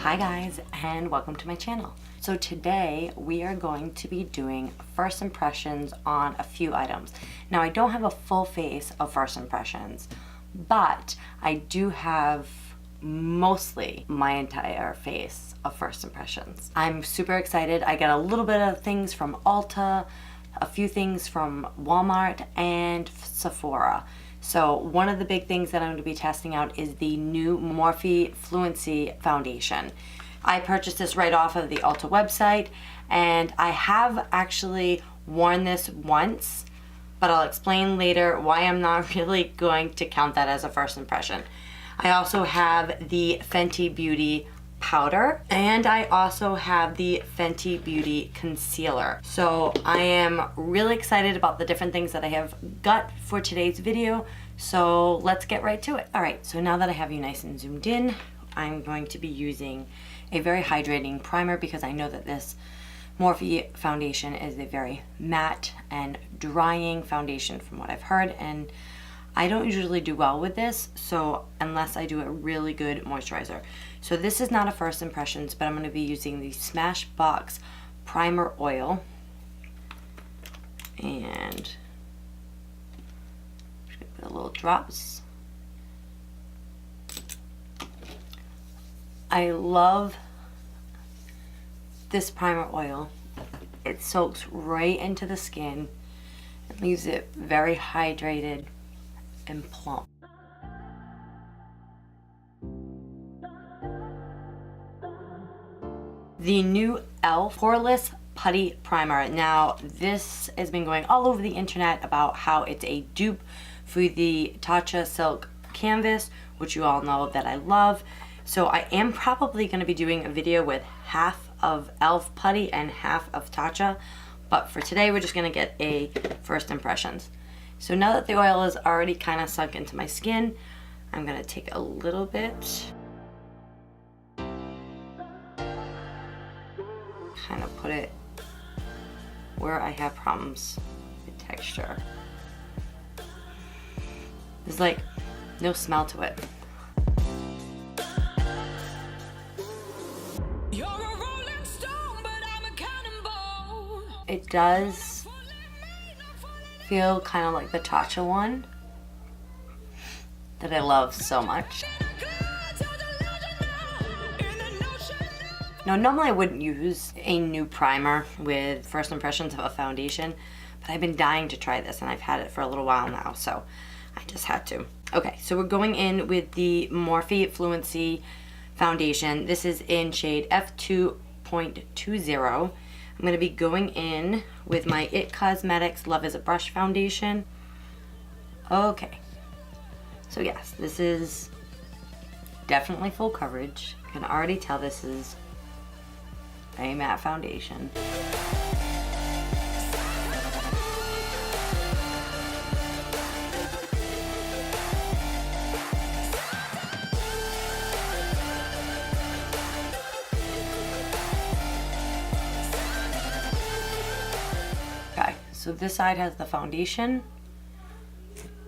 Hi guys, and welcome to my channel. So today we are going to be doing first impressions on a few items. Now I don't have a full face of first impressions, but I do have mostly my entire face of first impressions. I'm super excited. I got a little bit of things from Ulta, a few things from Walmart and Sephora. So one of the big things that I'm going to be testing out is the new Morphe Fluency foundation. I purchased this right off of the Ulta website, and I have actually worn this once, but I'll explain later why I'm not really going to count that as a first impression. I also have the Fenty Beauty powder, and I also have the Fenty Beauty concealer. So I am really excited about the different things that I have got for today's video, so let's get right to it. All right, so now that I have you nice and zoomed in, I'm going to be using a very hydrating primer because I know that this Morphe foundation is a very matte and drying foundation from what I've heard, and I don't usually do well with this, so unless I do a really good moisturizer. So this is not a first impressions, but I'm going to be using the Smashbox Primer Oil. And just going to put a little drops. I love this primer oil. It soaks right into the skin and leaves it very hydrated and plump. The new Elf Poreless Putty Primer. Now this has been going all over the internet about how it's a dupe for the Tatcha Silk Canvas, which you all know that I love. So I am probably going to be doing a video with half of Elf Putty and half of Tatcha, but for today we're just going to get a first impressions. So now that the oil is already kind of sunk into my skin, I'm going to take a little bit, kind of put it where I have problems with texture. There's like no smell to it. It does feel kind of like the Tatcha one that I love so much. Now normally I wouldn't use a new primer with first impressions of a foundation, but I've been dying to try this and I've had it for a little while now, so I just had to. Okay, so we're going in with the Morphe Fluency foundation. This is in shade F2.20. I'm going to be going in with my IT Cosmetics Love is a Brush foundation. Okay, so yes, this is definitely full coverage. You can already tell this is a matte foundation. So this side has the foundation,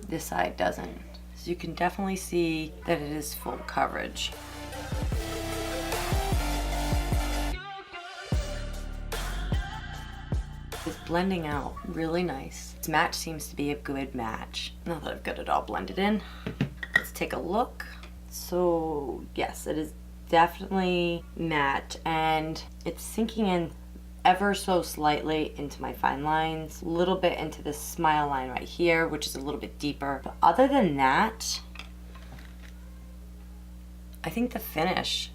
this side doesn't. So you can definitely see that it is full coverage. It's blending out really nice. This match seems to be a good match. Now that I've got it all blended in, let's take a look. So yes, it is definitely matte and it's sinking in ever so slightly into my fine lines, a little bit into this smile line right here, which is a little bit deeper. But other than that, I think the finish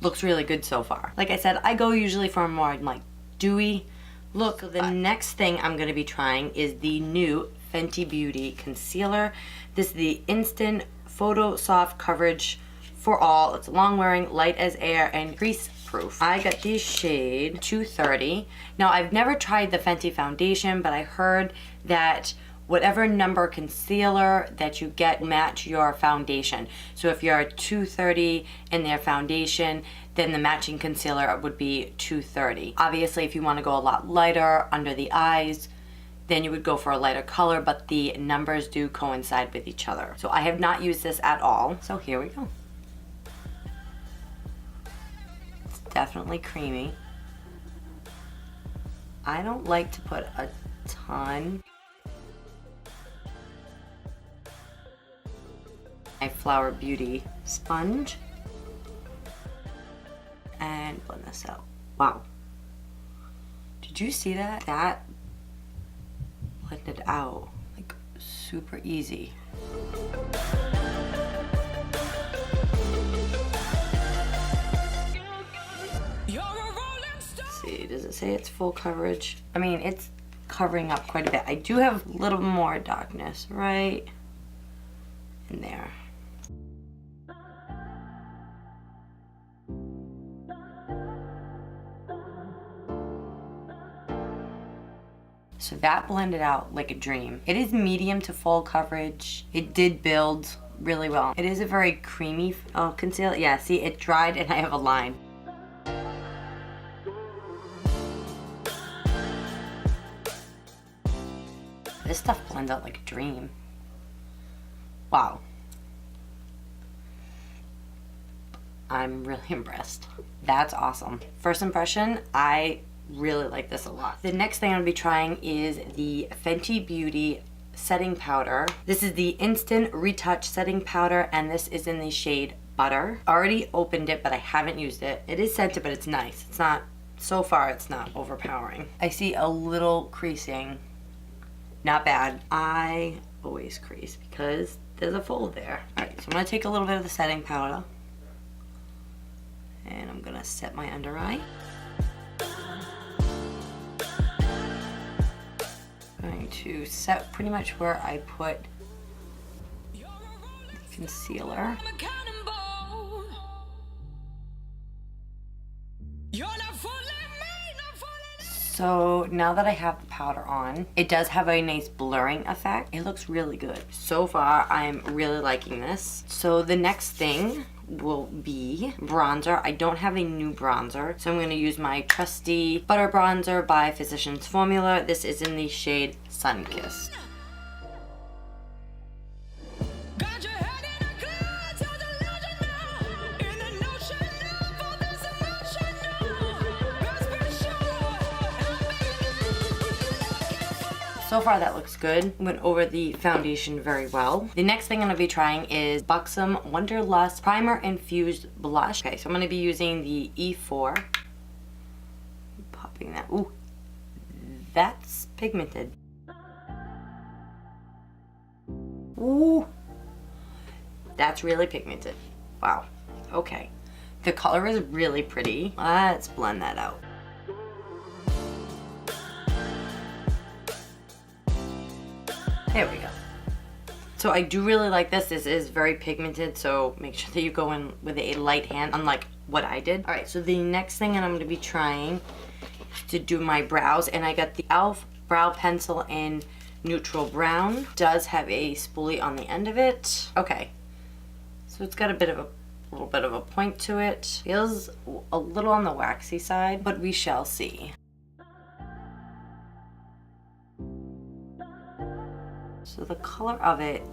looks really good so far. Like I said, I go usually for a more like dewy look. The next thing I'm going to be trying is the new Fenty Beauty concealer. This is the Instant Photo Soft Coverage for All. It's long wearing, light as air, and crease proof. I got the shade 230. Now I've never tried the Fenty foundation, but I heard that whatever number concealer that you get match your foundation. So if you're 230 in their foundation, then the matching concealer would be 230. Obviously, if you want to go a lot lighter under the eyes, then you would go for a lighter color, but the numbers do coincide with each other. So I have not used this at all. So here we go. definitely creamy. I don't like to put a ton. My Flower Beauty sponge. And blend this out. Wow. Did you see that? That blended out like super easy. See, does it say it's full coverage? I mean, it's covering up quite a bit. I do have a little more darkness right in there. So that blended out like a dream. It is medium to full coverage. It did build really well. It is a very creamy concealer. Yeah, see, it dried and I have a line. This stuff blends out like a dream. Wow. I'm really impressed. That's awesome. First impression, I really like this a lot. The next thing I'm gonna be trying is the Fenty Beauty setting powder. This is the Instant Retouch setting powder, and this is in the shade Butter. Already opened it, but I haven't used it. It is scented, but it's nice. It's not, so far it's not overpowering. I see a little creasing. Not bad. I always crease because there's a fold there. All right, so I'm gonna take a little bit of the setting powder and I'm gonna set my under eye. I'm going to set pretty much where I put the concealer. So now that I have the powder on, it does have a nice blurring effect. It looks really good. So far, I'm really liking this. So the next thing will be bronzer. I don't have a new bronzer, so I'm going to use my trusty Butter Bronzer by Physicians Formula. This is in the shade Sunkissed. So far that looks good. Went over the foundation very well. The next thing I'm going to be trying is Buxom Wanderlust Primer Infused Blush. Okay, so I'm going to be using the E4. Popping that. Ooh, that's pigmented. Ooh, that's really pigmented. Wow. Okay. The color is really pretty. Let's blend that out. There we go. So I do really like this. This is very pigmented, so make sure that you go in with a light hand, unlike what I did. All right, so the next thing that I'm gonna be trying to do my brows, and I got the Elf Brow Pencil in Neutral Brown. Does have a spoolie on the end of it. Okay, so it's got a little bit of a point to it. Feels a little on the waxy side, but we shall see. So the color of it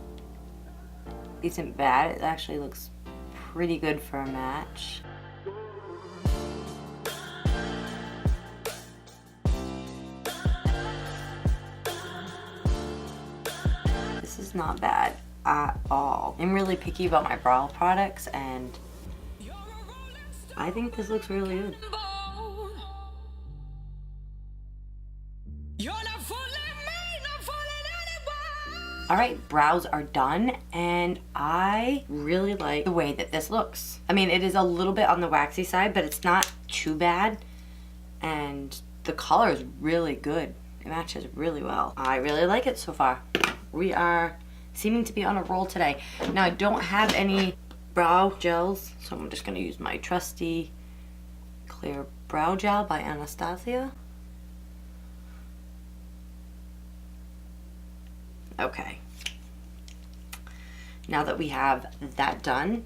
isn't bad. It actually looks pretty good for a match. This is not bad at all. I'm really picky about my brow products, and I think this looks really good. All right, brows are done, and I really like the way that this looks. I mean, it is a little bit on the waxy side, but it's not too bad, and the color is really good. It matches really well. I really like it so far. We are seeming to be on a roll today. Now, I don't have any brow gels, so I'm just gonna use my trusty clear brow gel by Anastasia. Okay, now that we have that done,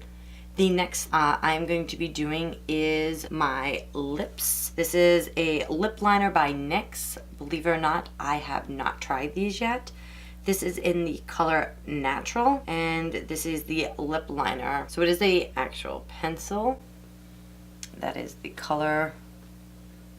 the next I'm going to be doing is my lips. This is a lip liner by NYX. Believe it or not, I have not tried these yet. This is in the color Natural, and this is the lip liner. So it is a actual pencil that is the color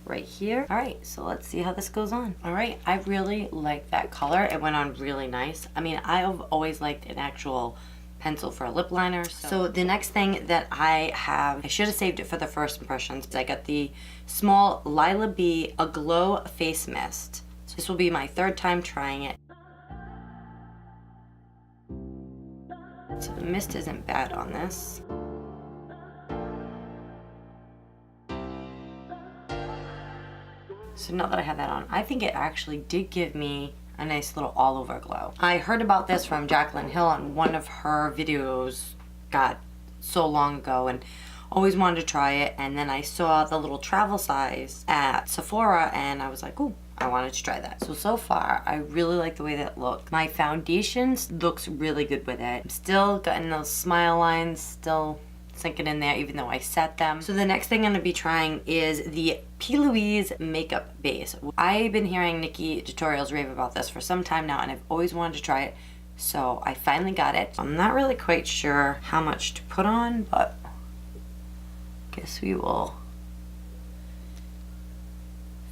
right here. All right, so let's see how this goes on. All right, I really like that color. It went on really nice. I mean, I've always liked an actual pencil for a lip liner. So the next thing that I have, I should have saved it for the first impressions. I got the small Lila B Aglow Face Mist. So this will be my third time trying it. So the mist isn't bad on this. So now that I have that on, I think it actually did give me a nice little all over glow. I heard about this from Jaclyn Hill on one of her videos, God, so long ago, and always wanted to try it. And then I saw the little travel size at Sephora and I was like, ooh, I wanted to try that. So far, I really like the way that looked. My foundation looks really good with it. I'm still getting those smile lines, still sinking in there even though I set them. So the next thing I'm gonna be trying is the P. Louise makeup base. I've been hearing Nikki tutorials rave about this for some time now and I've always wanted to try it. So I finally got it. I'm not really quite sure how much to put on, but I guess we will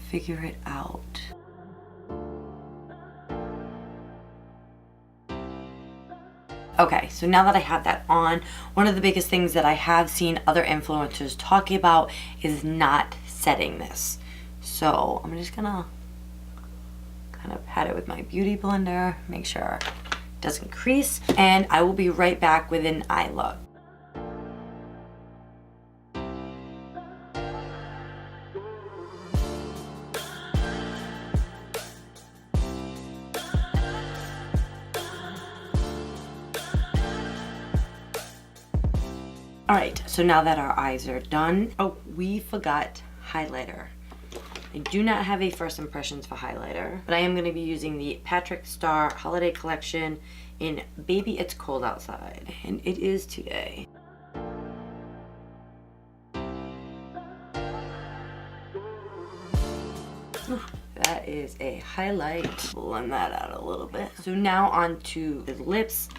figure it out. Okay, so now that I have that on, one of the biggest things that I have seen other influencers talking about is not setting this. So I'm just gonna kind of pat it with my beauty blender, make sure it doesn't crease, and I will be right back with an eye look. Alright, so now that our eyes are done, oh, we forgot highlighter. I do not have a first impressions for highlighter, but I am going to be using the Patrick Star Holiday Collection in Baby It's Cold Outside, and it is today. Ooh, that is a highlight. Blend that out a little bit. So now on to the lips.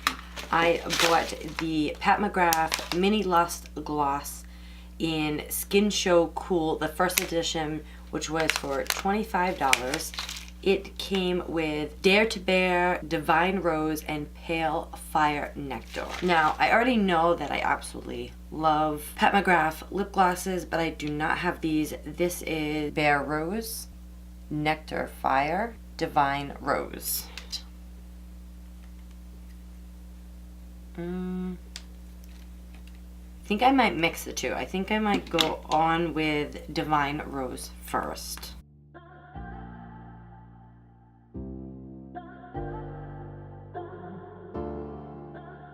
I bought the Pat McGrath Mini Lust Gloss in Skin Show Cool, the first edition, which was for $25. It came with Dare to Bear, Divine Rose, and Pale Fire Nectar. Now, I already know that I absolutely love Pat McGrath lip glosses, but I do not have these. This is Bear Rose, Nectar Fire, Divine Rose. I think I might mix the two. I think I might go on with Divine Rose first.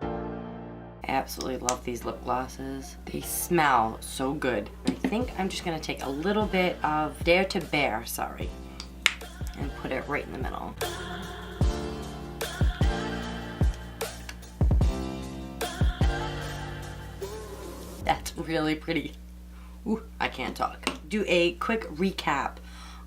I absolutely love these lip glosses. They smell so good. I think I'm just gonna take a little bit of Dare to Bear, sorry, and put it right in the middle. That's really pretty. Ooh, I can't talk. Do a quick recap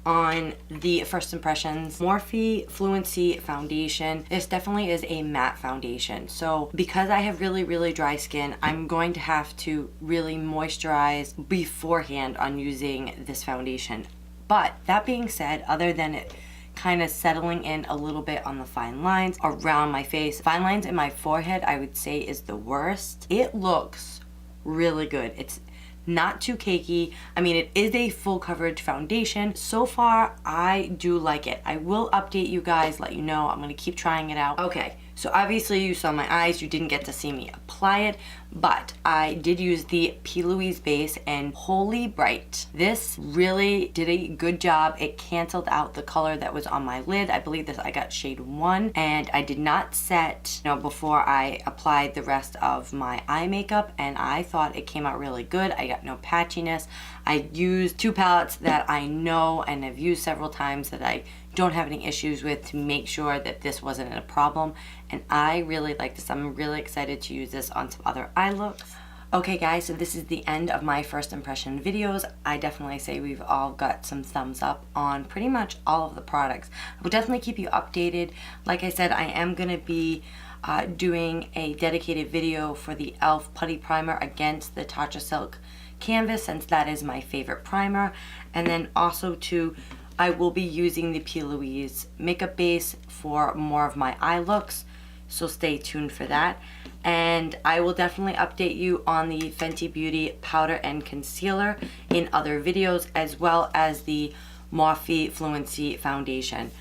on the first impressions. Morphe Fluency foundation. This definitely is a matte foundation. So because I have really dry skin, I'm going to have to really moisturize beforehand on using this foundation. But that being said, other than it kind of settling in a little bit on the fine lines around my face, fine lines in my forehead I would say is the worst. It looks really good. It's not too cakey. I mean, it is a full coverage foundation. So far, I do like it. I will update you guys, let you know. I'm gonna keep trying it out. Okay, so obviously you saw my eyes. You didn't get to see me apply it, but I did use the P. Louise base and Holy Bright. This really did a good job. It canceled out the color that was on my lid. I believe this I got shade 1, and I did not set, before I applied the rest of my eye makeup, and I thought it came out really good. I got no patchiness. I used 2 palettes that I know and have used several times that I don't have any issues with to make sure that this wasn't a problem, and I really like this. I'm really excited to use this on some other eye looks. Okay guys, so this is the end of my first impression videos. I definitely say we've all got some thumbs up on pretty much all of the products. I will definitely keep you updated. Like I said, I am going to be doing a dedicated video for the Elf Putty Primer against the Tatcha Silk canvas, since that is my favorite primer. And then also too, I will be using the P. Louise makeup base for more of my eye looks, so stay tuned for that. And I will definitely update you on the Fenty Beauty powder and concealer in other videos, as well as the Morphe Fluency foundation.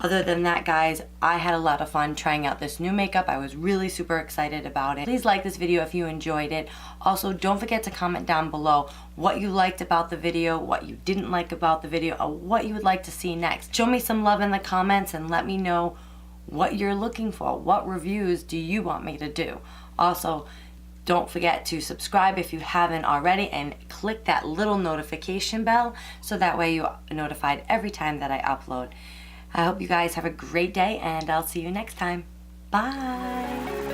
Other than that, guys, I had a lot of fun trying out this new makeup. I was really super excited about it. Please like this video if you enjoyed it. Also, don't forget to comment down below what you liked about the video, what you didn't like about the video, or what you would like to see next. Show me some love in the comments and let me know what you're looking for. What reviews do you want me to do? Also, don't forget to subscribe if you haven't already, and click that little notification bell so that way you're notified every time that I upload. I hope you guys have a great day, and I'll see you next time. Bye!